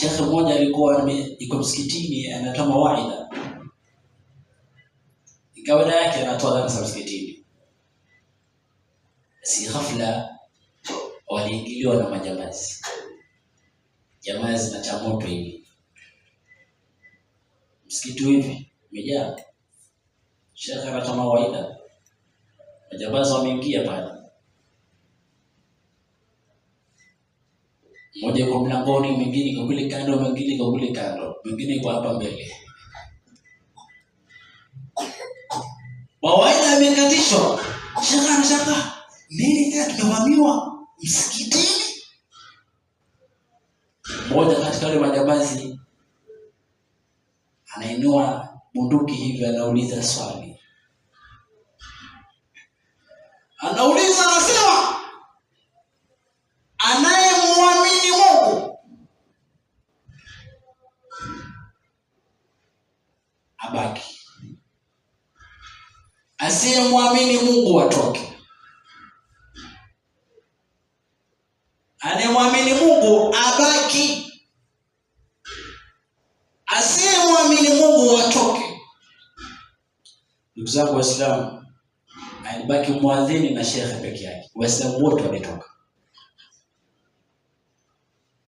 Shekhe mmoja alikuwa yuko msikitini anatoa mawaidha. Kawaida yake anatoa darasa msikitini. Si ghafla waliingiliwa na majambazi. Jamaa zinacha moto hivi. Msikiti hivi umejaa. Shekhe anatoa mawaidha. Majambazi wameingia pale. Mmoja yuko mlangoni, mwingine yuko kule kando, mwingine yuko kule kando, mwingine yuko hapa mbele. Mawaidha yamekatishwa. Shaka nini tena tumevamiwa msikitini? Mmoja katika wale majambazi anainua bunduki hivi, anauliza swali. Anasema, anayemwamini Mungu abaki, asiyemwamini Mungu atoke. Anayemwamini Mungu abaki, asiyemwamini Mungu atoke. Ndugu zangu Waislamu, alibaki muadhini na shekhe peke yake. Waislamu wote walitoka.